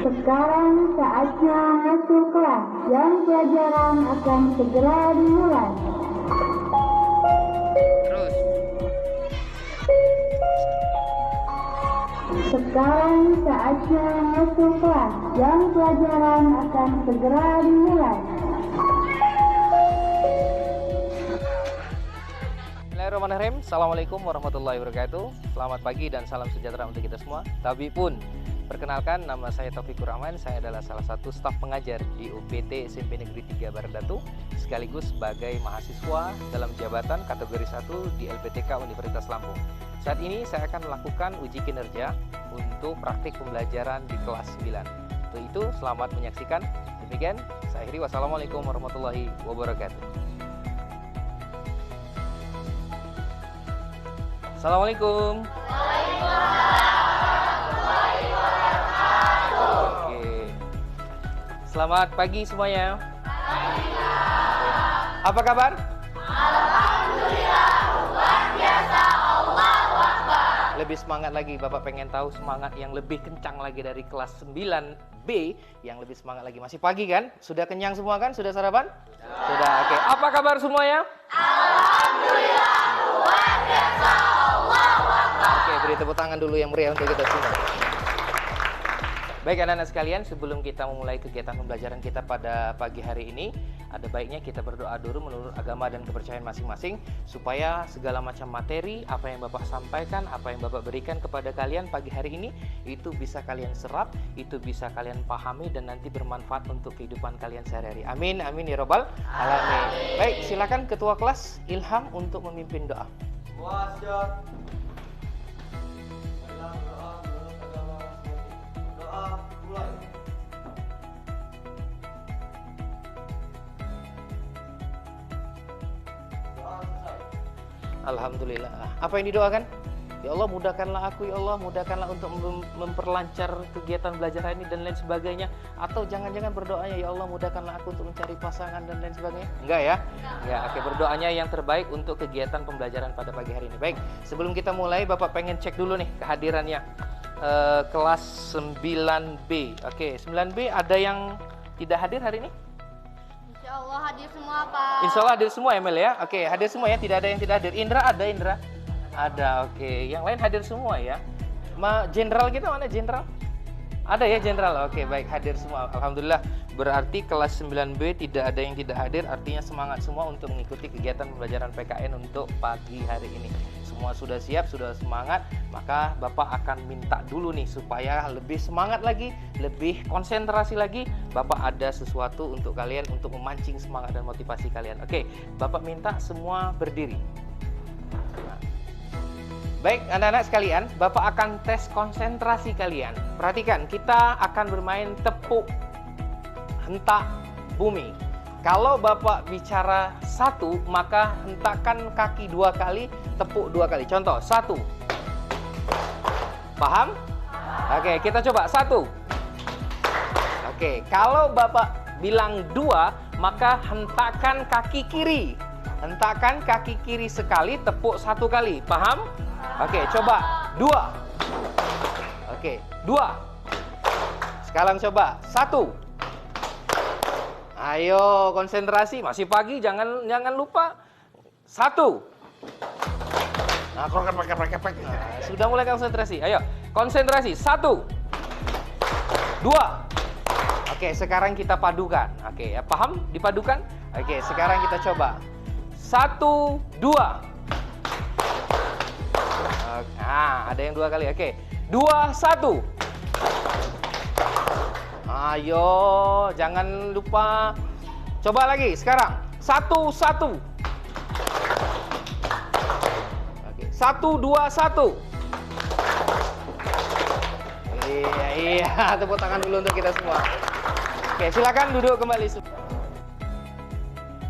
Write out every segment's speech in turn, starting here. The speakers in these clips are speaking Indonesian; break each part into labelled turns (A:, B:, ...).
A: Sekarang saatnya masuk kelas, jam pelajaran akan segera dimulai.
B: Terus.
A: Sekarang saatnya masuk kelas, jam pelajaran akan segera dimulai.
B: Bismillahirrahmanirrahim. Assalamualaikum warahmatullahi wabarakatuh. Selamat pagi dan salam sejahtera untuk kita semua. Tapi pun, perkenalkan, nama saya Taufikur Rahman. Saya adalah salah satu staf pengajar di UPT SMP Negeri 3 Baradatu, sekaligus sebagai mahasiswa dalam jabatan kategori 1 di LPTK Universitas Lampung. Saat ini saya akan melakukan uji kinerja untuk praktik pembelajaran di kelas 9. Untuk itu, selamat menyaksikan. Demikian, saya akhiri. Wassalamualaikum warahmatullahi wabarakatuh. Assalamualaikum. Oke. Selamat pagi semuanya. Apa kabar?
C: Alhamdulillah, luar biasa, Allahu Akbar.
B: Lebih semangat lagi, Bapak pengen tahu semangat yang lebih kencang lagi dari kelas 9B, yang lebih semangat lagi. Masih pagi kan? Sudah kenyang semua kan? Sudah sarapan? Sudah. Oke. Apa kabar semuanya?
C: Alhamdulillah, luar biasa, Allahu Akbar.
B: Oke, beri tepuk tangan dulu yang meriah untuk kita semua. Baik anak-anak sekalian, sebelum kita memulai kegiatan pembelajaran kita pada pagi hari ini, ada baiknya kita berdoa dulu menurut agama dan kepercayaan masing-masing, supaya segala macam materi, apa yang Bapak sampaikan, apa yang Bapak berikan kepada kalian pagi hari ini, itu bisa kalian serap, itu bisa kalian pahami, dan nanti bermanfaat untuk kehidupan kalian sehari-hari. Amin, amin ya robbal alamin. Baik, silakan Ketua Kelas Ilham untuk memimpin doa. Alhamdulillah. Apa yang didoakan? Ya Allah, mudahkanlah aku, ya Allah, mudahkanlah untuk memperlancar kegiatan belajar ini dan lain sebagainya. Atau jangan-jangan berdoanya, ya Allah, mudahkanlah aku untuk mencari pasangan dan lain sebagainya. Enggak ya? Ya, oke, berdoanya yang terbaik untuk kegiatan pembelajaran pada pagi hari ini. Baik, sebelum kita mulai, Bapak pengen cek dulu nih kehadirannya. Kelas 9B. Oke, 9B ada yang tidak hadir hari ini?
C: Insya Allah hadir semua, Pak.
B: Insya Allah hadir semua, Emil ya. Oke, hadir semua ya, tidak ada yang tidak hadir. Indra ada, Indra? Ada, oke. Yang lain hadir semua ya. Jenderal kita mana, Jenderal? Ada ya, Jenderal. Oke, baik, hadir semua. Alhamdulillah. Berarti kelas 9B tidak ada yang tidak hadir, artinya semangat semua untuk mengikuti kegiatan pembelajaran PKN untuk pagi hari ini. Semua sudah siap, sudah semangat, maka Bapak akan minta dulu nih supaya lebih semangat lagi, lebih konsentrasi lagi. Bapak ada sesuatu untuk kalian untuk memancing semangat dan motivasi kalian. Oke, Bapak minta semua berdiri. Nah. Baik, anak-anak sekalian, Bapak akan tes konsentrasi kalian. Perhatikan, kita akan bermain tepuk hentak bumi. Kalau Bapak bicara 1, maka hentakkan kaki 2 kali, tepuk 2 kali. Contoh, 1. Paham? Oke, kita coba 1. Oke, kalau Bapak bilang 2, maka hentakkan kaki kiri. Hentakkan kaki kiri sekali, tepuk 1 kali. Paham? Oke, coba 2. Oke, 2. Sekarang coba 1. Ayo, konsentrasi. Masih pagi, jangan lupa. 1. Nah, sudah mulai konsentrasi. Ayo, konsentrasi. 1, 2. Oke, sekarang kita padukan. Oke, ya paham? Dipadukan? Oke, sekarang kita coba. 1, 2. Nah, ada yang 2 kali. Oke, 2, 1. Ayo, jangan lupa. Coba lagi, sekarang. 1, 1. Oke, 1, 2, 1. Iya, tepuk tangan dulu untuk kita semua. Oke, silakan duduk kembali.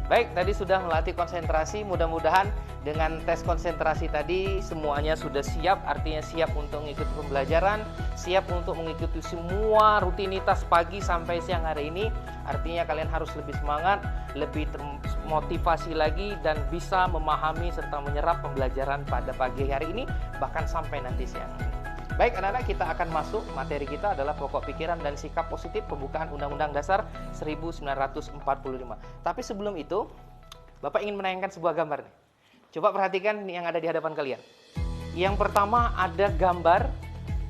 B: Baik, tadi sudah melatih konsentrasi. Mudah-mudahan dengan tes konsentrasi tadi semuanya sudah siap. Artinya siap untuk mengikuti pembelajaran, siap untuk mengikuti semua rutinitas pagi sampai siang hari ini. Artinya kalian harus lebih semangat, lebih termotivasi lagi, dan bisa memahami serta menyerap pembelajaran pada pagi hari ini, bahkan sampai nanti siang ini. Baik anak-anak, kita akan masuk. Materi kita adalah pokok pikiran dan sikap positif pembukaan Undang-Undang Dasar 1945. Tapi sebelum itu, Bapak ingin menayangkan sebuah gambar nih. Coba perhatikan yang ada di hadapan kalian. Yang pertama ada gambar,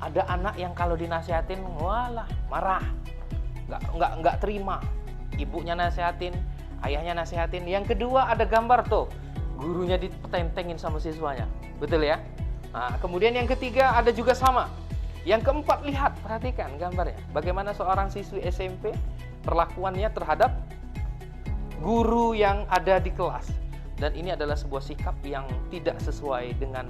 B: ada anak yang kalau dinasihatin, walah, marah. Nggak terima. Ibunya nasihatin, ayahnya nasihatin. Yang kedua ada gambar tuh, gurunya ditentengin sama siswanya. Betul ya? Nah, kemudian yang ketiga ada juga sama. Yang keempat, lihat, perhatikan gambarnya. Bagaimana seorang siswi SMP perlakuannya terhadap guru yang ada di kelas. Dan ini adalah sebuah sikap yang tidak sesuai dengan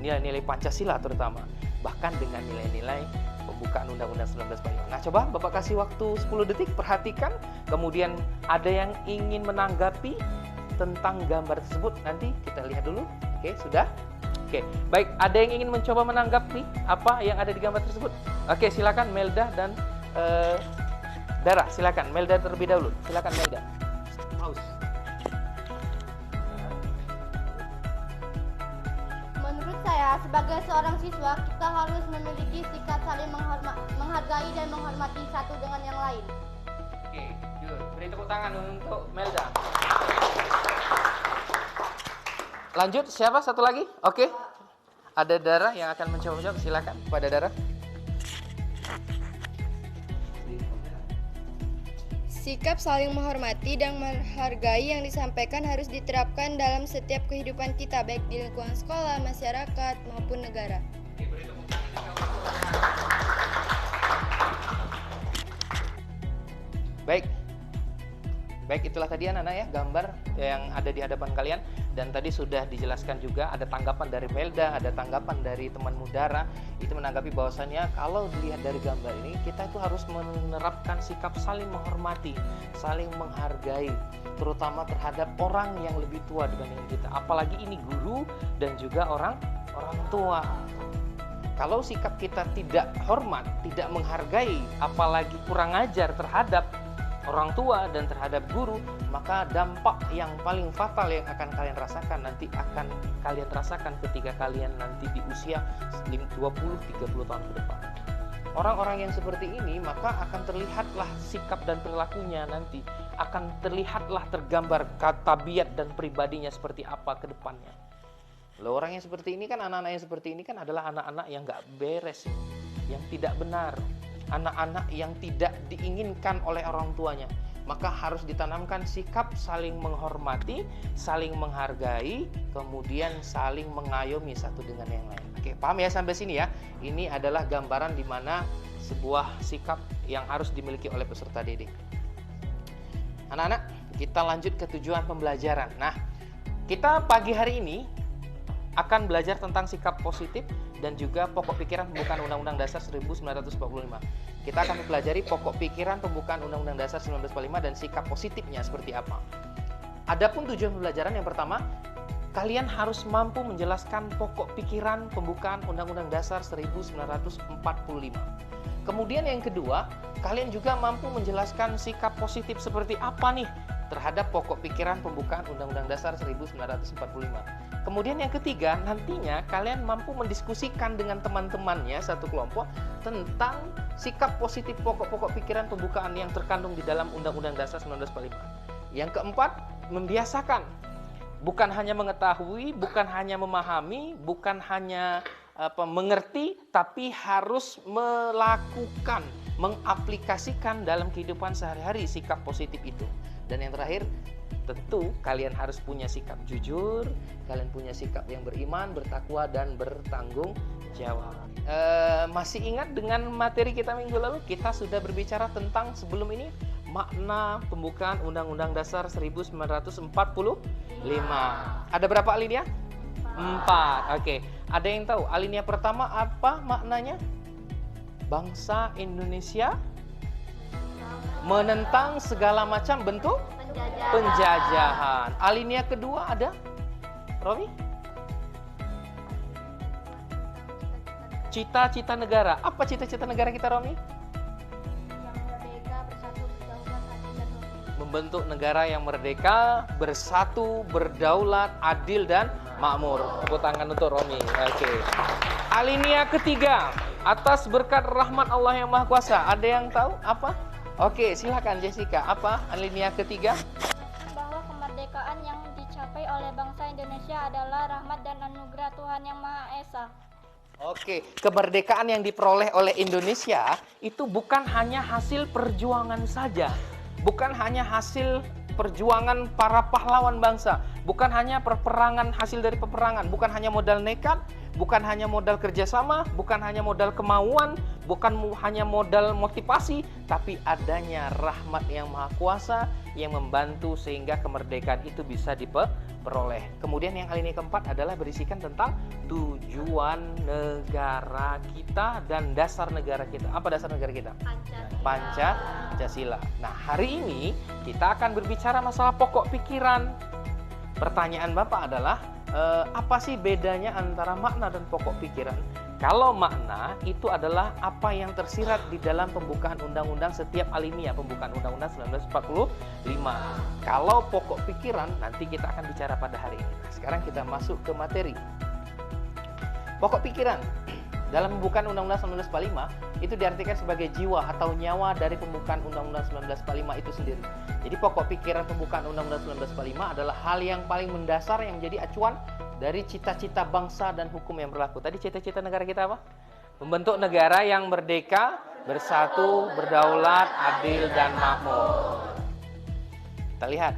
B: nilai-nilai Pancasila terutama. Bahkan dengan nilai-nilai pembukaan Undang-Undang 1945. Nah, coba Bapak kasih waktu 10 detik, perhatikan. Kemudian ada yang ingin menanggapi tentang gambar tersebut. Nanti kita lihat dulu. Oke, sudah? Oke, baik. Ada yang ingin mencoba menanggapi apa yang ada di gambar tersebut? Oke, silakan Melda dan Dara. Silakan Melda terlebih dahulu. Silakan Melda. Pause.
C: Menurut saya, sebagai seorang siswa, kita harus memiliki sikap saling menghargai dan menghormati satu dengan yang lain.
B: Oke, good. Beri tepuk tangan untuk Melda. Lanjut, siapa satu lagi? Oke. Ada Dara yang akan mencoba. Silakan pada Dara.
D: Sikap saling menghormati dan menghargai yang disampaikan harus diterapkan dalam setiap kehidupan kita, baik di lingkungan sekolah, masyarakat, maupun negara.
B: Baik, itulah tadi anak-anak ya, gambar yang ada di hadapan kalian. Dan tadi sudah dijelaskan juga, ada tanggapan dari Melda, ada tanggapan dari temanmu Dara. Itu menanggapi bahwasannya kalau dilihat dari gambar ini, kita itu harus menerapkan sikap saling menghormati, saling menghargai, terutama terhadap orang yang lebih tua dibanding kita. Apalagi ini guru dan juga orang tua. Kalau sikap kita tidak hormat, tidak menghargai, apalagi kurang ajar terhadap orang tua dan terhadap guru, maka dampak yang paling fatal yang akan kalian rasakan nanti akan kalian rasakan ketika kalian nanti di usia 20-30 tahun ke depan. Orang-orang yang seperti ini maka akan terlihatlah sikap dan perilakunya nanti, akan terlihatlah tergambar tabiat dan pribadinya seperti apa ke depannya. Loh, orang yang seperti ini kan, anak-anak yang seperti ini kan adalah anak-anak yang nggak beres, yang tidak benar. Anak-anak yang tidak diinginkan oleh orang tuanya. Maka harus ditanamkan sikap saling menghormati, saling menghargai, kemudian saling mengayomi satu dengan yang lain. Oke, paham ya sampai sini ya? Ini adalah gambaran di mana sebuah sikap yang harus dimiliki oleh peserta didik. Anak-anak, kita lanjut ke tujuan pembelajaran. Nah, kita pagi hari ini akan belajar tentang sikap positif dan juga pokok pikiran pembukaan Undang-Undang Dasar 1945. Kita akan mempelajari pokok pikiran pembukaan Undang-Undang Dasar 1945 dan sikap positifnya seperti apa. Adapun tujuan pembelajaran yang pertama, kalian harus mampu menjelaskan pokok pikiran pembukaan Undang-Undang Dasar 1945. Kemudian yang kedua, kalian juga mampu menjelaskan sikap positif seperti apa nih terhadap pokok pikiran pembukaan Undang-Undang Dasar 1945. Kemudian yang ketiga, nantinya kalian mampu mendiskusikan dengan teman-temannya satu kelompok tentang sikap positif pokok-pokok pikiran pembukaan yang terkandung di dalam Undang-Undang Dasar 1945. Yang keempat, membiasakan. Bukan hanya mengetahui, bukan hanya memahami, bukan hanya mengerti, tapi harus melakukan, mengaplikasikan dalam kehidupan sehari-hari sikap positif itu. Dan yang terakhir, tentu kalian harus punya sikap jujur, kalian punya sikap yang beriman, bertakwa, dan bertanggung jawab. Masih ingat dengan materi kita minggu lalu? Kita sudah berbicara tentang sebelum ini makna pembukaan Undang-Undang Dasar 1945. Ada berapa alinea? 4. Oke. Ada yang tahu alinea pertama apa maknanya? Bangsa Indonesia menentang segala macam bentuk penjajahan. Alinea kedua ada? Romi? Cita-cita negara. Apa cita-cita negara kita, Romi? Membentuk negara yang merdeka, bersatu, berdaulat, adil, dan makmur. Tepuk tangan untuk Romi. Oke. Alinea ketiga, atas berkat rahmat Allah yang Maha Kuasa. Ada yang tahu apa? Oke, silakan Jessica. Apa alinea ketiga?
C: Bahwa kemerdekaan yang dicapai oleh bangsa Indonesia adalah rahmat dan anugerah Tuhan Yang Maha Esa.
B: Oke, kemerdekaan yang diperoleh oleh Indonesia itu bukan hanya hasil perjuangan saja. Bukan hanya hasil perjuangan para pahlawan bangsa. Bukan hanya peperangan, hasil dari peperangan. Bukan hanya modal nekat, bukan hanya modal kerjasama, bukan hanya modal kemauan, bukan hanya modal motivasi, tapi adanya rahmat yang Maha Kuasa yang membantu sehingga kemerdekaan itu bisa diperoleh. Kemudian yang alinea keempat adalah berisikan tentang tujuan negara kita dan dasar negara kita. Apa dasar negara kita? Pancasila. Nah, hari ini kita akan berbicara masalah pokok pikiran. Pertanyaan Bapak adalah, apa sih bedanya antara makna dan pokok pikiran? Kalau makna itu adalah apa yang tersirat di dalam pembukaan undang-undang setiap alinea pembukaan undang-undang 1945. Kalau pokok pikiran nanti kita akan bicara pada hari ini. Nah, sekarang kita masuk ke materi. Pokok pikiran dalam pembukaan undang-undang 1945 itu diartikan sebagai jiwa atau nyawa dari pembukaan undang-undang 1945 itu sendiri. Jadi pokok pikiran pembukaan undang-undang 1945 adalah hal yang paling mendasar yang menjadi acuan dari cita-cita bangsa dan hukum yang berlaku. Tadi cita-cita negara kita apa? Membentuk negara yang merdeka, bersatu, berdaulat, adil, dan makmur. Kita lihat.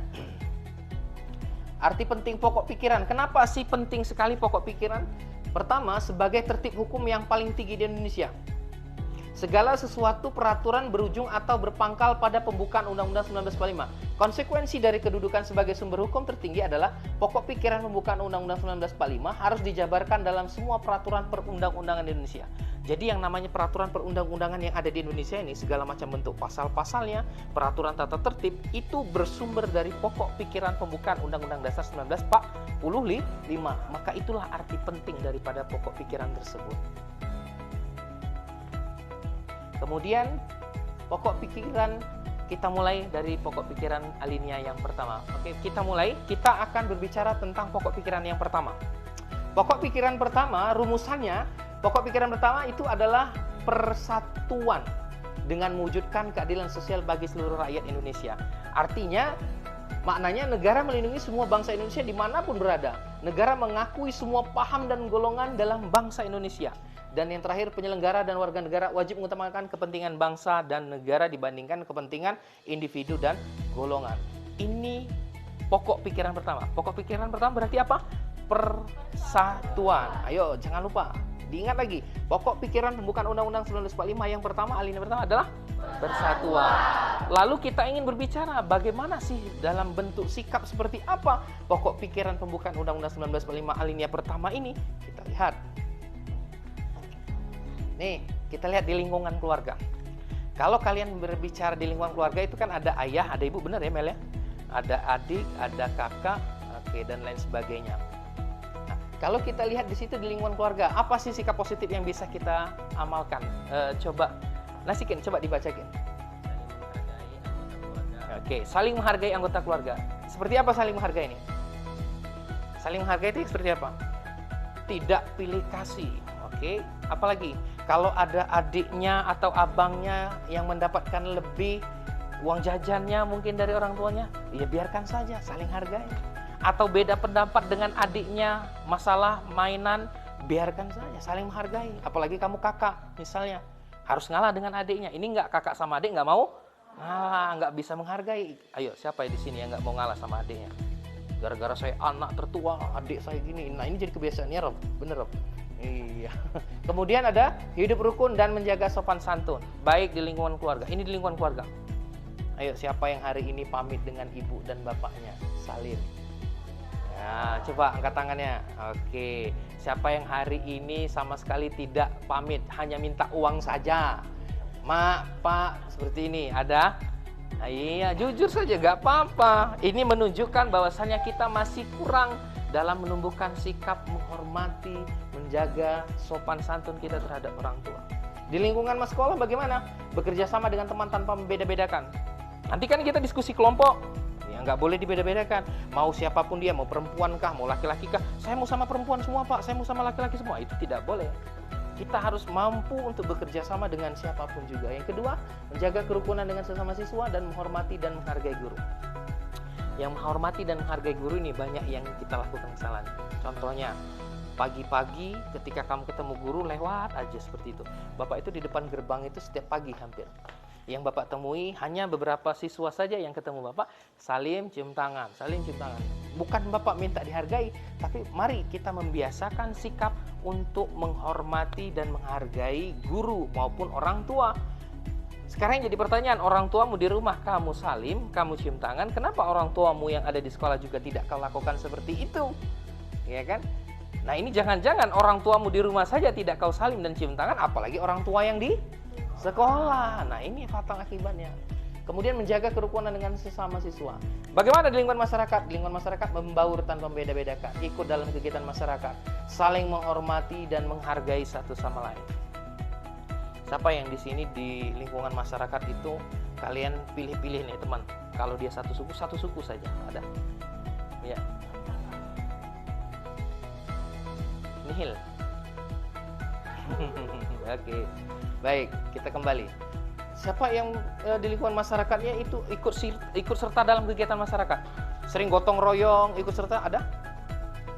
B: Arti penting pokok pikiran. Kenapa sih penting sekali pokok pikiran? Pertama, sebagai tertib hukum yang paling tinggi di Indonesia. Segala sesuatu peraturan berujung atau berpangkal pada pembukaan Undang-Undang 1945. Konsekuensi dari kedudukan sebagai sumber hukum tertinggi adalah pokok pikiran pembukaan Undang-Undang 1945 harus dijabarkan dalam semua peraturan perundang-undangan di Indonesia. Jadi yang namanya peraturan perundang-undangan yang ada di Indonesia ini, segala macam bentuk pasal-pasalnya, peraturan tata tertib, itu bersumber dari pokok pikiran pembukaan Undang-Undang Dasar 1945. Maka itulah arti penting daripada pokok pikiran tersebut. Kemudian pokok pikiran, kita mulai dari pokok pikiran alinea yang pertama. Oke, kita mulai. Kita akan berbicara tentang pokok pikiran yang pertama. Pokok pikiran pertama, rumusannya, pokok pikiran pertama itu adalah persatuan dengan mewujudkan keadilan sosial bagi seluruh rakyat Indonesia. Artinya, maknanya negara melindungi semua bangsa Indonesia dimanapun berada. Negara mengakui semua paham dan golongan dalam bangsa Indonesia. Dan yang terakhir, penyelenggara dan warga negara wajib mengutamakan kepentingan bangsa dan negara dibandingkan kepentingan individu dan golongan. Ini pokok pikiran pertama. Pokok pikiran pertama berarti apa? Persatuan. Ayo, jangan lupa. Diingat lagi, pokok pikiran pembukaan Undang-Undang 1945 yang pertama, alinea pertama adalah persatuan. Lalu kita ingin berbicara bagaimana sih dalam bentuk sikap seperti apa pokok pikiran pembukaan Undang-Undang 1945 alinea pertama ini? Kita lihat. Nih, kita lihat di lingkungan keluarga. Kalau kalian berbicara di lingkungan keluarga itu kan ada ayah, ada ibu, benar ya Mel ya? Ada adik, ada kakak, oke, dan lain sebagainya. Nah, kalau kita lihat di situ di lingkungan keluarga, apa sih sikap positif yang bisa kita amalkan? Coba Nasikin, coba dibacakin. Oke, saling menghargai anggota keluarga. Seperti apa saling menghargai ini? Saling menghargai itu seperti apa? Tidak pilih kasih. Oke, apalagi kalau ada adiknya atau abangnya yang mendapatkan lebih uang jajannya mungkin dari orang tuanya, ya biarkan saja, saling hargai. Atau beda pendapat dengan adiknya masalah mainan, biarkan saja, saling menghargai. Apalagi kamu kakak misalnya, harus ngalah dengan adiknya. Ini nggak, kakak sama adik nggak mau ngalah, nggak bisa menghargai. Ayo, siapa ya di sini yang nggak mau ngalah sama adiknya? Gara-gara saya anak tertua, adik saya gini. Nah, ini jadi kebiasaannya, Rob. Bener, Rob? Iya. Kemudian ada hidup rukun dan menjaga sopan santun, baik di lingkungan keluarga. Ini di lingkungan keluarga. Ayo, siapa yang hari ini pamit dengan ibu dan bapaknya? Salim. Nah, coba angkat tangannya. Oke. Siapa yang hari ini sama sekali tidak pamit, hanya minta uang saja? Mak, Pak, seperti ini. Ada? Nah, iya, jujur saja, gak apa-apa. Ini menunjukkan bahwasannya kita masih kurang dalam menumbuhkan sikap menghormati, menjaga sopan santun kita terhadap orang tua. Di lingkungan sekolah bagaimana? Bekerja sama dengan teman tanpa membeda-bedakan. Nanti kan kita diskusi kelompok, ya nggak boleh dibeda-bedakan. Mau siapapun dia, mau perempuan kah, mau laki-laki kah? Saya mau sama perempuan semua, Pak. Saya mau sama laki-laki semua. Itu tidak boleh. Kita harus mampu untuk bekerja sama dengan siapapun juga. Yang kedua, menjaga kerukunan dengan sesama siswa dan menghormati dan menghargai guru. Yang menghormati dan menghargai guru ini banyak yang kita lakukan kesalahan. Contohnya, pagi-pagi ketika kamu ketemu guru lewat aja seperti itu. Bapak itu di depan gerbang itu setiap pagi hampir. Yang Bapak temui hanya beberapa siswa saja yang ketemu Bapak, salim, cium tangan, salim, cium tangan. Bukan Bapak minta dihargai, tapi mari kita membiasakan sikap untuk menghormati dan menghargai guru maupun orang tua. Sekarang yang jadi pertanyaan, orang tuamu di rumah kamu salim, kamu cium tangan, kenapa orang tuamu yang ada di sekolah juga tidak kau lakukan seperti itu? Ya kan? Nah, ini jangan-jangan orang tuamu di rumah saja tidak kau salim dan cium tangan, apalagi orang tua yang di sekolah. Nah, ini fatal akibatnya. Kemudian menjaga kerukunan dengan sesama siswa. Bagaimana di lingkungan masyarakat? Di lingkungan masyarakat membaur tanpa membeda-bedakan, ikut dalam kegiatan masyarakat, saling menghormati dan menghargai satu sama lain. Siapa yang di sini di lingkungan masyarakat itu kalian pilih-pilih nih teman. Kalau dia satu suku saja. Ada? Ya. Nihil. Oke. Baik, kita kembali. Siapa yang di lingkungan masyarakatnya itu ikut serta dalam kegiatan masyarakat? Sering gotong royong, ikut serta, ada?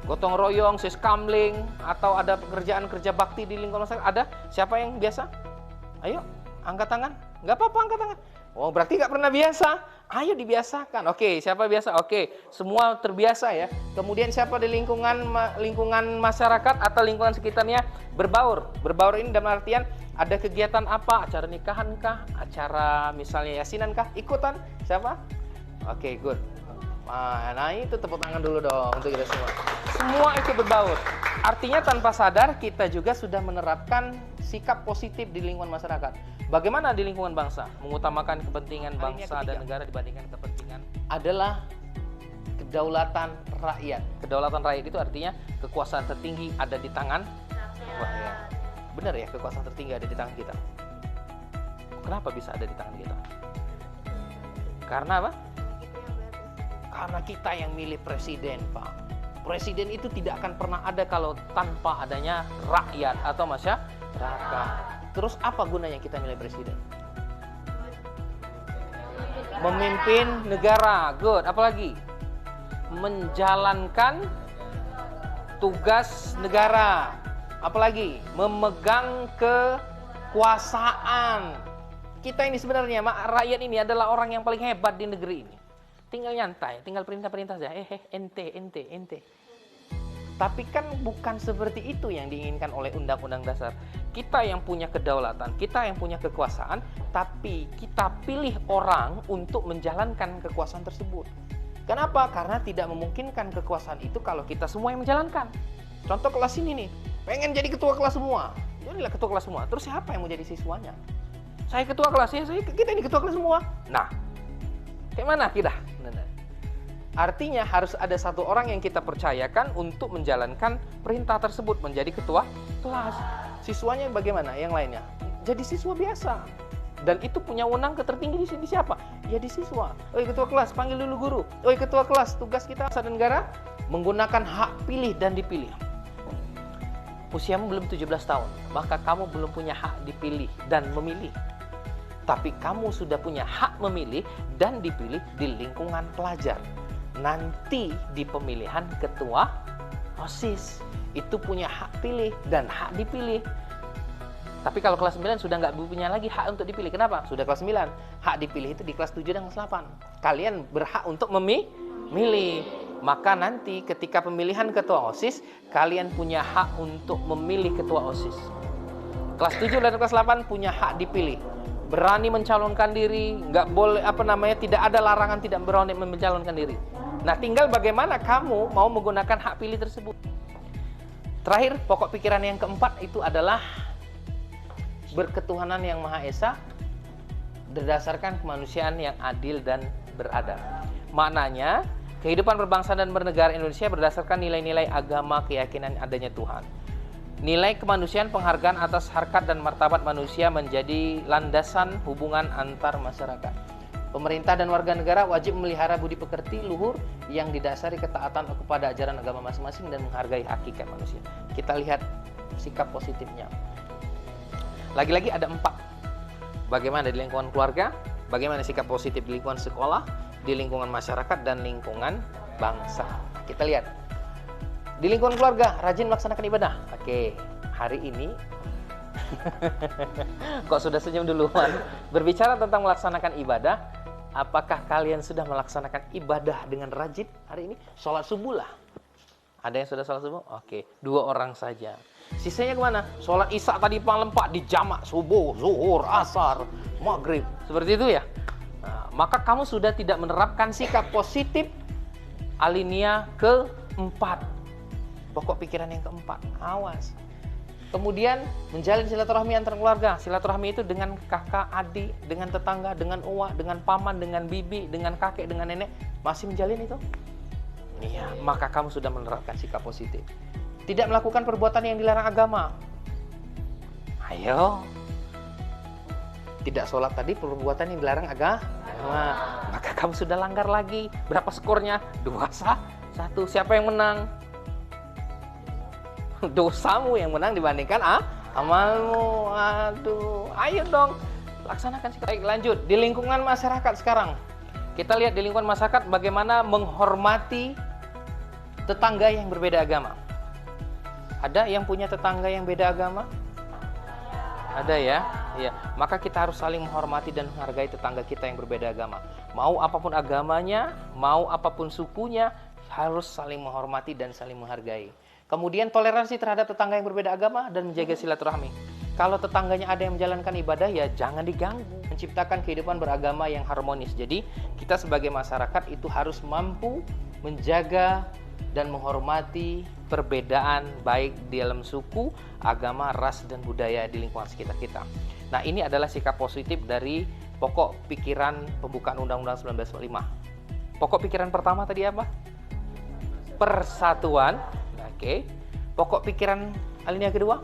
B: Gotong royong, siskamling, atau ada pekerjaan kerja bakti di lingkungan masyarakat? Ada? Siapa yang biasa? Ayo, angkat tangan. Nggak apa-apa, angkat tangan. Oh, berarti nggak pernah biasa. Ayo dibiasakan. Oke, siapa biasa? Oke, semua terbiasa ya. Kemudian siapa di lingkungan masyarakat atau lingkungan sekitarnya berbaur? Berbaur ini dalam artian ada kegiatan apa? Acara nikahan kah? Acara misalnya yasinan kah? Ikutan? Siapa? Oke, good. Nah, itu tepuk tangan dulu dong untuk kita semua. Semua ikut berbaur. Artinya tanpa sadar kita juga sudah menerapkan sikap positif di lingkungan masyarakat. Bagaimana di lingkungan bangsa? Mengutamakan kepentingan bangsa dan negara dibandingkan kepentingan adalah kedaulatan rakyat. Kedaulatan rakyat itu artinya kekuasaan tertinggi ada di tangan rakyat. Benar ya, kekuasaan tertinggi ada di tangan kita. Kenapa bisa ada di tangan kita? Karena apa? Karena kita yang milih presiden, Pak. Presiden itu tidak akan pernah ada kalau tanpa adanya rakyat atau masyarakat. Terus apa gunanya kita milih presiden? Memimpin negara. Good. Apalagi? Menjalankan tugas negara. Apalagi? Memegang kekuasaan. Kita ini sebenarnya, rakyat ini adalah orang yang paling hebat di negeri ini. Tinggal nyantai, tinggal perintah-perintah saja. Ente. Tapi kan bukan seperti itu yang diinginkan oleh Undang-Undang Dasar. Kita yang punya kedaulatan, kita yang punya kekuasaan, tapi kita pilih orang untuk menjalankan kekuasaan tersebut. Kenapa? Karena tidak memungkinkan kekuasaan itu kalau kita semua yang menjalankan. Contoh kelas ini nih, pengen jadi ketua kelas semua. Jadilah ketua kelas semua. Terus siapa yang mau jadi siswanya? Saya ketua kelasnya, kita ini ketua kelas semua. Nah, kayak mana kita? Artinya harus ada satu orang yang kita percayakan untuk menjalankan perintah tersebut, menjadi ketua kelas. Siswanya bagaimana? Yang lainnya jadi siswa biasa. Dan itu punya wewenang tertinggi di sini siapa? Ya di siswa. Oi ketua kelas, panggil dulu guru. Oi ketua kelas, tugas kita bangsa dan negara menggunakan hak pilih dan dipilih. Usiamu belum 17 tahun, maka kamu belum punya hak dipilih dan memilih. Tapi kamu sudah punya hak memilih dan dipilih di lingkungan pelajar. Nanti di pemilihan ketua OSIS itu punya hak pilih dan hak dipilih. Tapi kalau kelas 9 sudah nggak punya lagi hak untuk dipilih. Kenapa? Sudah kelas 9. Hak dipilih itu di kelas 7 dan kelas 8. Kalian berhak untuk memilih. Maka nanti ketika pemilihan ketua OSIS, kalian punya hak untuk memilih ketua OSIS. Kelas 7 dan kelas 8 punya hak dipilih. Berani mencalonkan diri, nggak boleh tidak ada larangan tidak berani mencalonkan diri. Nah, tinggal bagaimana kamu mau menggunakan hak pilih tersebut. Terakhir, pokok pikiran yang keempat itu adalah berketuhanan yang Maha Esa berdasarkan kemanusiaan yang adil dan beradab. Maknanya, kehidupan berbangsa dan bernegara Indonesia berdasarkan nilai-nilai agama, keyakinan adanya Tuhan. Nilai kemanusiaan, penghargaan atas harkat dan martabat manusia menjadi landasan hubungan antar masyarakat. Pemerintah dan warga negara wajib memelihara budi pekerti luhur yang didasari ketaatan kepada ajaran agama masing-masing dan menghargai hakikat manusia. Kita lihat sikap positifnya. Lagi-lagi ada 4. Bagaimana di lingkungan keluarga, bagaimana sikap positif di lingkungan sekolah, di lingkungan masyarakat, dan lingkungan bangsa. Kita lihat. Di lingkungan keluarga, rajin melaksanakan ibadah. Oke, hari ini kok sudah senyum duluan. Berbicara tentang melaksanakan ibadah, apakah kalian sudah melaksanakan ibadah dengan rajin hari ini? Sholat subuh lah. Ada yang sudah sholat subuh? Oke, 2 orang saja. Sisanya kemana? Sholat isya tadi malam Pak di jamak, subuh, zuhur, asar, maghrib. Seperti itu ya? Nah, maka kamu sudah tidak menerapkan sikap positif alinea keempat. Pokok pikiran yang keempat. Awas. Kemudian menjalin silaturahmi antar keluarga. Silaturahmi itu dengan kakak, adik, dengan tetangga, dengan uwa, dengan paman, dengan bibi, dengan kakek, dengan nenek. Masih menjalin itu? Iya, maka kamu sudah menerapkan sikap positif. Tidak melakukan perbuatan yang dilarang agama. Ayo. Tidak sholat tadi perbuatan yang dilarang agama. Maka kamu sudah langgar lagi. Berapa skornya? 2-1. Siapa yang menang? Dosamu yang menang dibandingkan amalmu. Aduh. Ayo dong. Laksanakan sikap. Baik, lanjut. Di lingkungan masyarakat sekarang. Kita lihat di lingkungan masyarakat bagaimana menghormati tetangga yang berbeda agama. Ada yang punya tetangga yang beda agama? Ada ya? Iya. Maka kita harus saling menghormati dan menghargai tetangga kita yang berbeda agama. Mau apapun agamanya, mau apapun sukunya, harus saling menghormati dan saling menghargai. Kemudian toleransi terhadap tetangga yang berbeda agama dan menjaga silaturahmi. Kalau tetangganya ada yang menjalankan ibadah, ya jangan diganggu. Menciptakan kehidupan beragama yang harmonis. Jadi, kita sebagai masyarakat itu harus mampu menjaga dan menghormati perbedaan baik di dalam suku, agama, ras, dan budaya di lingkungan sekitar kita. Nah, ini adalah sikap positif dari pokok pikiran pembukaan Undang-Undang 1945. Pokok pikiran pertama tadi apa? Persatuan. Oke. Pokok pikiran alinea kedua?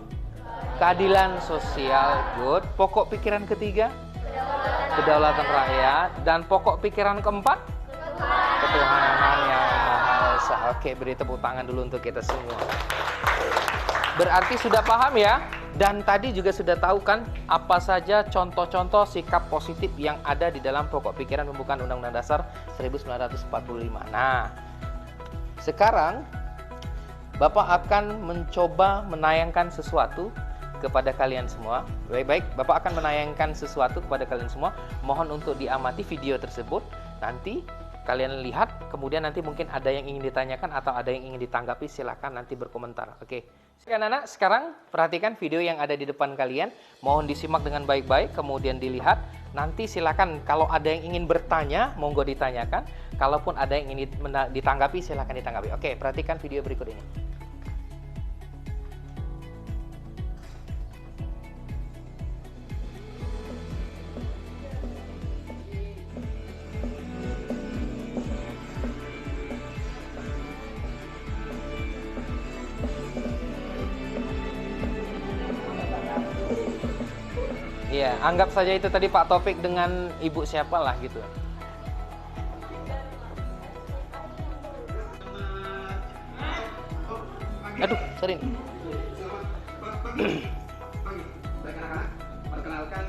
B: Keadilan sosial. Good. Pokok pikiran ketiga? Kedaulatan rakyat. Dan pokok pikiran keempat? Ketuhanan yang Maha Esa. Oke, beri tepuk tangan dulu untuk kita semua. Berarti sudah paham ya? Dan tadi juga sudah tahu kan apa saja contoh-contoh sikap positif yang ada di dalam pokok pikiran pembukaan Undang-Undang Dasar 1945. Nah, sekarang Bapak akan mencoba menayangkan sesuatu kepada kalian semua. Baik-baik, Bapak akan menayangkan sesuatu kepada kalian semua. Mohon untuk diamati video tersebut. Nanti kalian lihat, kemudian nanti mungkin ada yang ingin ditanyakan atau ada yang ingin ditanggapi, silakan nanti berkomentar. Oke. Anak-anak, sekarang perhatikan video yang ada di depan kalian. Mohon disimak dengan baik-baik, kemudian dilihat. Nanti silakan kalau ada yang ingin bertanya, monggo ditanyakan. Kalaupun ada yang ingin ditanggapi, silakan ditanggapi. Oke, perhatikan video berikut ini. Iya, anggap saja itu tadi Pak Taufik dengan ibu siapa lah gitu. Aduh, sorry.
E: Baik anak-anak, perkenalkan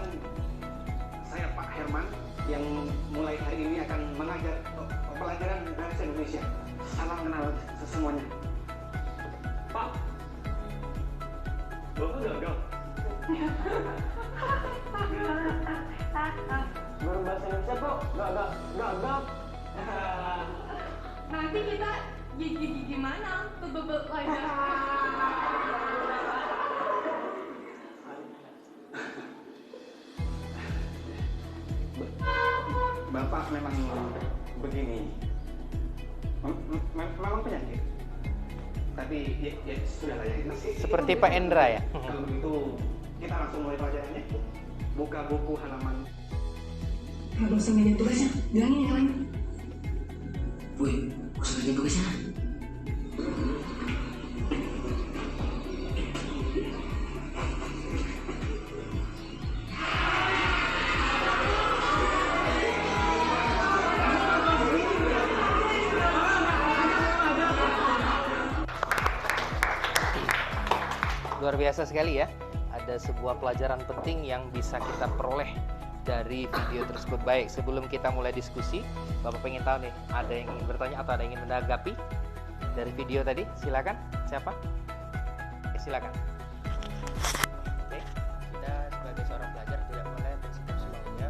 E: saya Pak Herman yang mulai hari ini akan mengajar pelajaran bahasa Indonesia. Salam kenal semuanya. Pak, Bapak gagal. Baru bahasa Indonesia kok gagal.
F: Nanti kita gimana tuh belajar?
E: Bapak memang begini, memang penyakit. Tapi ya sudah lah ya.
B: Seperti Pak Endra ya.
E: Kalau begitu kita langsung mulai pelajarannya. Buka buku halaman.
G: Nggak usah ngerjain tugasnya, bilangin yang lain. Woi, nggak usah ngerjain tugasnya.
B: Luar biasa sekali ya. Ada sebuah pelajaran penting yang bisa kita peroleh dari video tersebut. Baik, sebelum kita mulai diskusi, Bapak pengen tahu nih, ada yang ingin bertanya atau ada yang ingin menanggapi dari video tadi? Silakan. Siapa? Silakan. Oke, kita sebagai seorang pelajar tidak boleh bersikap semaunya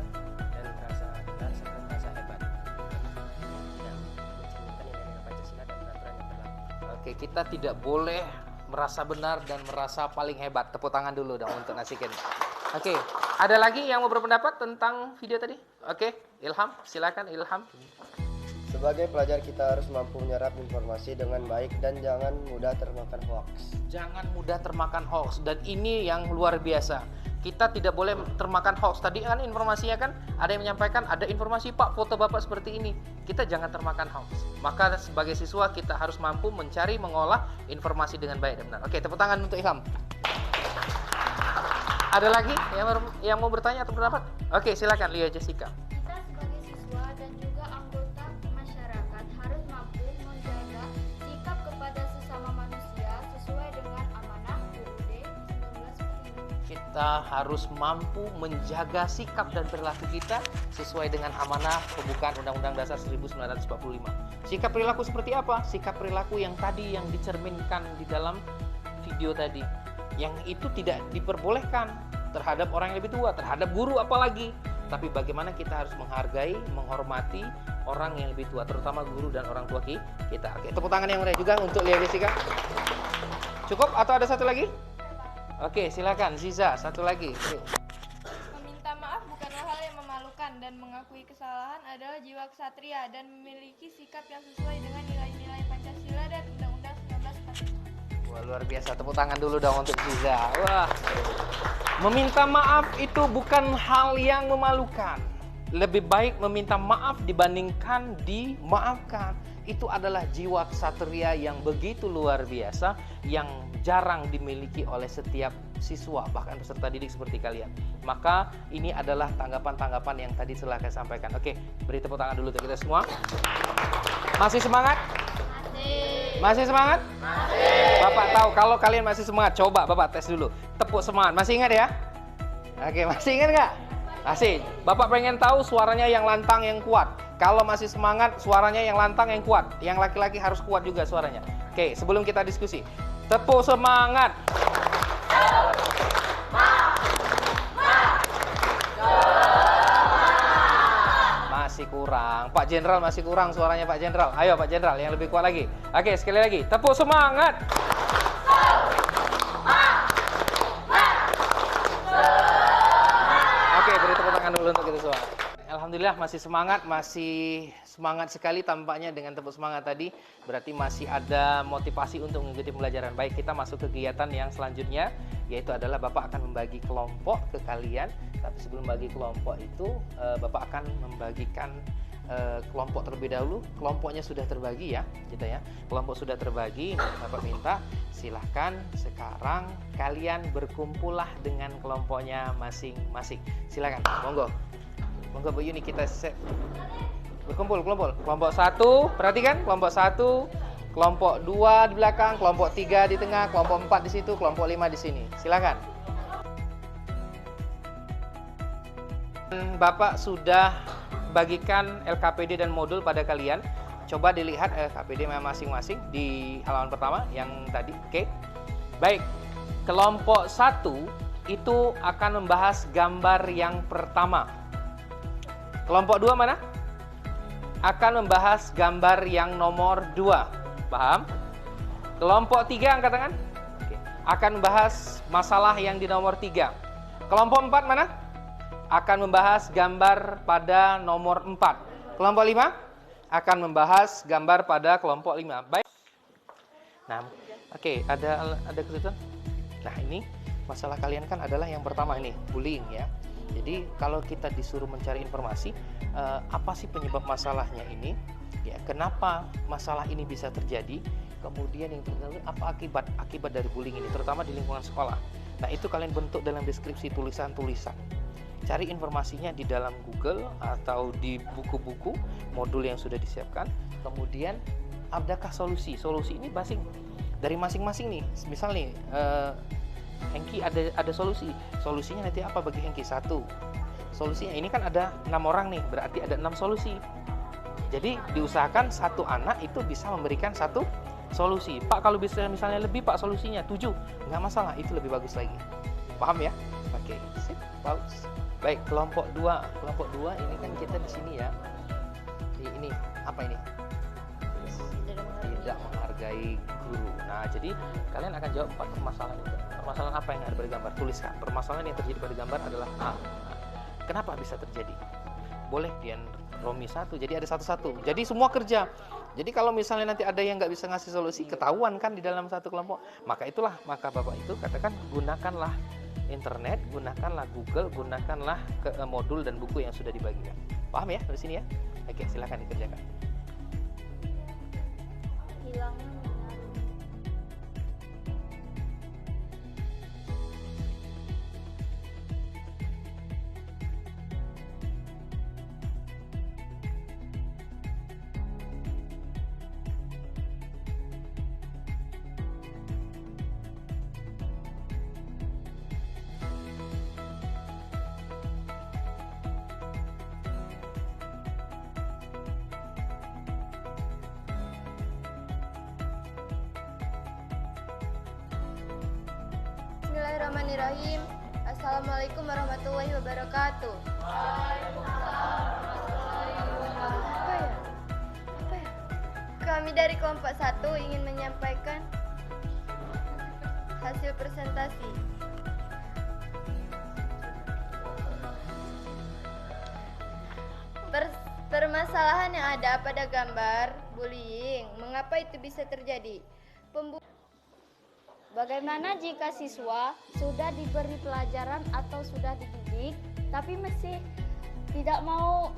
B: dan merasa benar serta merasa hebat. Tidak mencerminkan nilai-nilai Pancasila dan peraturan yang berlaku. Oke, kita tidak boleh merasa benar dan merasa paling hebat. Tepuk tangan dulu dong untuk Nasikin. Oke, ada lagi yang mau berpendapat tentang video tadi? Oke, Ilham, silakan Ilham.
H: Sebagai pelajar kita harus mampu menyerap informasi dengan baik dan jangan mudah termakan hoax.
B: Jangan mudah termakan hoax, dan ini yang luar biasa. Kita tidak boleh termakan hoax. Tadi kan informasinya kan ada yang menyampaikan, ada informasi Pak, foto Bapak seperti ini. Kita jangan termakan hoax. Maka sebagai siswa kita harus mampu mencari, mengolah informasi dengan baik dan benar. Oke, tepuk tangan untuk Ilham. Ada lagi yang mau bertanya atau berpendapat? Oke, silakan Lia Jessica.
C: Kita sebagai siswa dan juga anggota masyarakat harus mampu menjaga sikap kepada sesama manusia sesuai dengan amanah UUD 1945.
B: Kita harus mampu menjaga sikap dan perilaku kita sesuai dengan amanah pembukaan Undang-Undang Dasar 1945. Sikap perilaku seperti apa? Sikap perilaku yang tadi yang dicerminkan di dalam video tadi. Yang itu tidak diperbolehkan terhadap orang yang lebih tua, terhadap guru apalagi. Tapi bagaimana kita harus menghargai, menghormati orang yang lebih tua, terutama guru dan orang tua kita. Oke, tepuk tangan yang meriah juga untuk Lia Jessica. Cukup atau ada satu lagi? Oke, silakan Ziza, satu lagi.
D: Meminta maaf bukanlah hal yang memalukan, dan mengakui kesalahan adalah jiwa ksatria dan memiliki sikap yang sesuai dengan nilai-nilai Pancasila dan Undang-Undang 1945.
B: Wah, luar biasa. Tepuk tangan dulu dong untuk Ziza. Wah. Meminta maaf itu bukan hal yang memalukan. Lebih baik meminta maaf dibandingkan dimaafkan. Itu adalah jiwa ksatria yang begitu luar biasa, yang jarang dimiliki oleh setiap siswa, bahkan peserta didik seperti kalian. Maka ini adalah tanggapan-tanggapan yang tadi telah saya sampaikan. Oke, beri tepuk tangan dulu untuk kita semua. Masih semangat? Masih semangat? Masih. Bapak tahu kalau kalian masih semangat, coba Bapak tes dulu. Tepuk semangat. Masih ingat ya? Oke, masih ingat nggak? Masih. Bapak pengen tahu suaranya yang lantang, yang kuat. Kalau masih semangat, suaranya yang lantang, yang kuat. Yang laki-laki harus kuat juga suaranya. Oke, sebelum kita diskusi. Tepuk semangat. Masih kurang. Pak Jenderal masih kurang suaranya Pak Jenderal. Ayo Pak Jenderal yang lebih kuat lagi. Oke, sekali lagi. Tepuk semangat. Oke, beri tepuk tangan dulu untuk kita semua. Alhamdulillah masih semangat sekali tampaknya dengan tepuk semangat tadi. Berarti masih ada motivasi untuk mengikuti pembelajaran. Baik, kita masuk ke kegiatan yang selanjutnya, yaitu adalah Bapak akan membagi kelompok ke kalian. Tapi sebelum bagi kelompok itu, Bapak akan membagikan kelompok terlebih dahulu. Kelompoknya sudah terbagi ya, kita ya. Kelompok sudah terbagi. Bapak minta silahkan sekarang kalian berkumpullah dengan kelompoknya masing-masing. Silakan, monggo. Monggo Bu Yuni, kita set. Berkumpul, kelompok 1, perhatikan, kelompok 1, kelompok 2 di belakang, kelompok 3 di tengah, kelompok 4 di situ, kelompok 5 di sini. Silakan. Bapak sudah bagikan LKPD dan modul pada kalian. Coba dilihat LKPD masing-masing di halaman pertama yang tadi. Oke. Baik. Kelompok 1 itu akan membahas gambar yang pertama. Kelompok 2 mana? Akan membahas gambar yang nomor 2. Paham? Kelompok 3 angkat tangan. Oke. Akan membahas masalah yang di nomor 3. Kelompok 4 mana? Akan membahas gambar pada nomor 4. Kelompok 5 akan membahas gambar pada kelompok 5. Baik. Nah, oke, ada kesulitan? Nah, ini masalah kalian kan adalah yang pertama ini, bullying ya. Jadi, kalau kita disuruh mencari informasi, apa sih penyebab masalahnya ini? Ya, kenapa masalah ini bisa terjadi? Kemudian yang terjadi apa akibat dari bullying ini, terutama di lingkungan sekolah. Nah, itu kalian bentuk dalam deskripsi tulisan-tulisan. Cari informasinya di dalam Google atau di buku-buku modul yang sudah disiapkan. Kemudian adakah solusi? Solusi ini dari masing-masing nih. Misal nih, Hengki ada solusi. Solusinya nanti apa bagi Hengki? 1. Solusinya ini kan ada 6 orang nih, berarti ada 6 solusi. Jadi diusahakan satu anak itu bisa memberikan 1 solusi. Pak, kalau bisa misalnya lebih Pak solusinya 7, nggak masalah, itu lebih bagus lagi. Paham ya? Oke, sip, bagus. Baik, kelompok 2. Kelompok 2 ini kan kita di sini ya. Ini apa ini? Tidak menghargai guru. Nah, jadi kalian akan jawab 4 permasalahan itu. Permasalahan apa yang ada pada gambar? Tuliskan. Permasalahan yang terjadi pada gambar adalah A. Kenapa bisa terjadi? Boleh Dian Romi 1. Jadi ada 1-1. Jadi semua kerja. Jadi kalau misalnya nanti ada yang nggak bisa ngasih solusi, ketahuan kan di dalam satu kelompok. Maka Bapak itu katakan gunakanlah internet, gunakanlah Google, gunakanlah modul dan buku yang sudah dibagikan. Paham ya dari sini ya? Oke, silakan dikerjakan.
C: Hilangnya Bismillahirrahmanirrahim. Assalamualaikum warahmatullahi wabarakatuh. Apa ya? Kami dari kelompok 1 ingin menyampaikan hasil presentasi. Permasalahan yang ada pada gambar bullying, mengapa itu bisa terjadi? Bagaimana jika siswa sudah diberi pelajaran atau sudah dididik, tapi masih tidak mau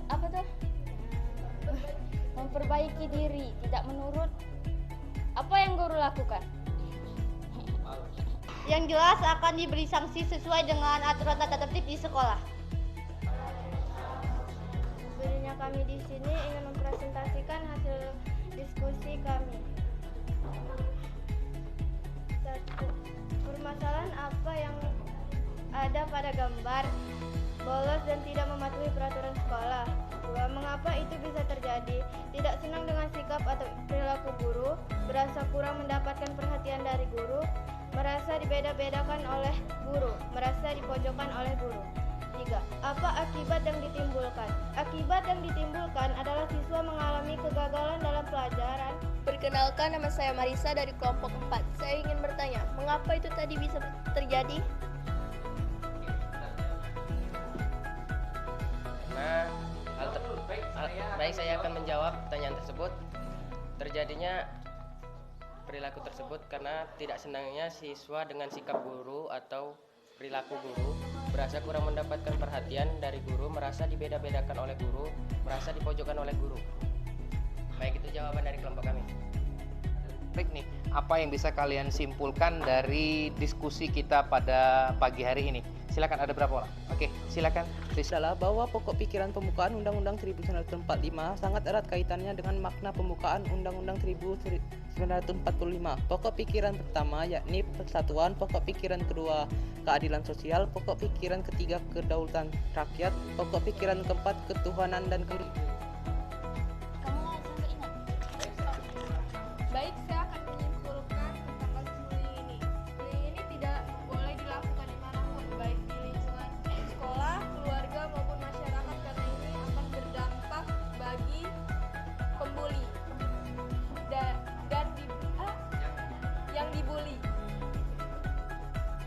C: memperbaiki diri, tidak menurut apa yang guru lakukan?
I: Yang jelas akan diberi sanksi sesuai dengan aturan tata tertib di sekolah.
C: Sebenarnya kami di sini ingin mempresentasikan hasil diskusi kami. 1. Permasalahan apa yang ada pada gambar bolos dan tidak mematuhi peraturan sekolah. 2. Mengapa itu bisa terjadi? Tidak senang dengan sikap atau perilaku guru, merasa kurang mendapatkan perhatian dari guru, merasa dibeda-bedakan oleh guru, merasa dipojokkan oleh guru. 3. Apa akibat yang ditimbulkan? Akibat yang ditimbulkan adalah siswa mengalami kegagalan dalam pelajaran.
J: Perkenalkan, nama saya Marisa dari kelompok 4. Saya ingin bertanya, mengapa itu tadi bisa terjadi?
K: Baik, saya akan menjawab pertanyaan tersebut. Terjadinya perilaku tersebut karena tidak senangnya siswa dengan sikap guru atau perilaku guru Merasa kurang mendapatkan perhatian dari guru, merasa dibeda-bedakan oleh guru, merasa dipojokkan oleh guru. Baik, itu jawaban dari kelompok kami.
B: Baik nih, apa yang bisa kalian simpulkan dari diskusi kita pada pagi hari ini? Silakan, ada berapa orang? Oke, silakan.
L: Adalah bahwa pokok pikiran pembukaan Undang-Undang 1945 sangat erat kaitannya dengan makna pembukaan Undang-Undang 1945. Pokok pikiran pertama yakni persatuan, pokok pikiran kedua keadilan sosial, pokok pikiran ketiga kedaulatan rakyat, pokok pikiran keempat ketuhanan dan
D: Baik, saya akan menyimpulkan tentang kasus bullying ini. Bullying ini tidak boleh dilakukan dimanapun, baik di lingkungan sekolah, keluarga maupun masyarakat, karena ini akan berdampak bagi pembuli dan yang dibully.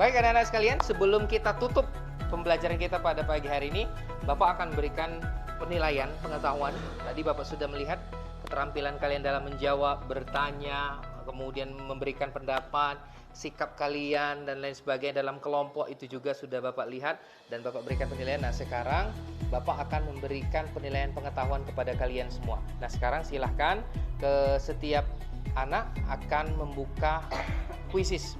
B: Baik anak-anak sekalian, sebelum kita tutup pembelajaran kita pada pagi hari ini, Bapak akan berikan penilaian pengetahuan. Tadi Bapak sudah melihat keterampilan kalian dalam menjawab, bertanya, kemudian memberikan pendapat, sikap kalian dan lain sebagainya dalam kelompok itu juga sudah Bapak lihat dan Bapak berikan penilaian. Nah, sekarang Bapak akan memberikan penilaian pengetahuan kepada kalian semua. Nah, sekarang silahkan ke setiap anak akan membuka kuisis.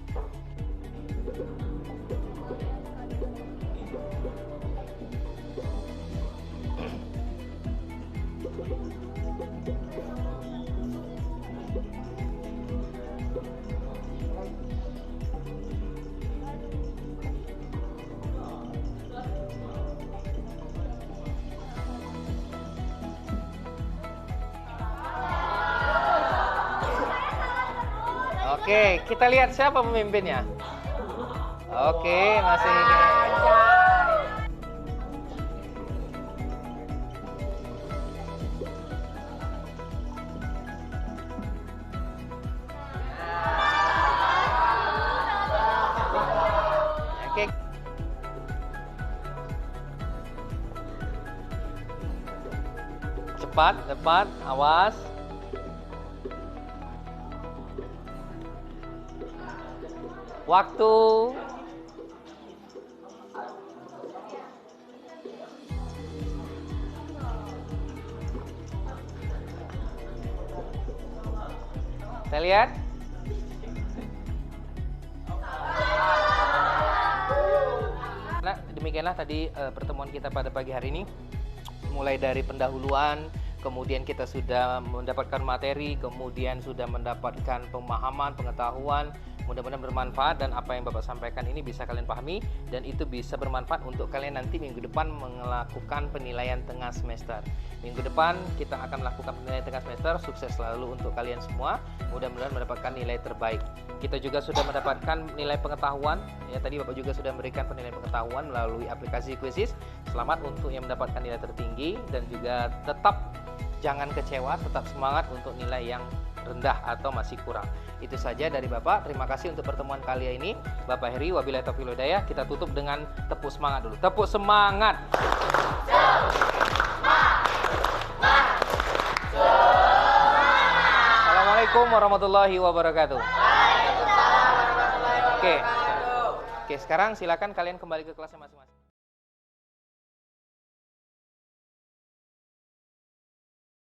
B: Oke, kita lihat siapa pemimpinnya. Oke, masih ini. Oke. Cepat, awas. Waktu. Kita lihat. Nah, demikianlah tadi pertemuan kita pada pagi hari ini. Mulai dari pendahuluan, kemudian kita sudah mendapatkan materi, kemudian sudah mendapatkan pemahaman, pengetahuan. Mudah-mudahan bermanfaat dan apa yang Bapak sampaikan ini bisa kalian pahami dan itu bisa bermanfaat untuk kalian nanti minggu depan melakukan penilaian tengah semester. Minggu depan kita akan melakukan penilaian tengah semester. Sukses selalu untuk kalian semua. Mudah-mudahan mendapatkan nilai terbaik. Kita juga sudah mendapatkan nilai pengetahuan. Ya, tadi Bapak juga sudah memberikan penilaian pengetahuan melalui aplikasi Quizzes. Selamat untuk yang mendapatkan nilai tertinggi dan juga tetap jangan kecewa, tetap semangat untuk nilai yang rendah atau masih kurang. Itu saja dari Bapak. Terima kasih untuk pertemuan kali ini. Bapak Heri, wabillahi taufiq wal hidayah. Kita tutup dengan tepuk semangat dulu. Tepuk semangat. Assalamualaikum warahmatullahi wabarakatuh. Oke, sekarang silakan kalian kembali ke kelasnya masing-masing.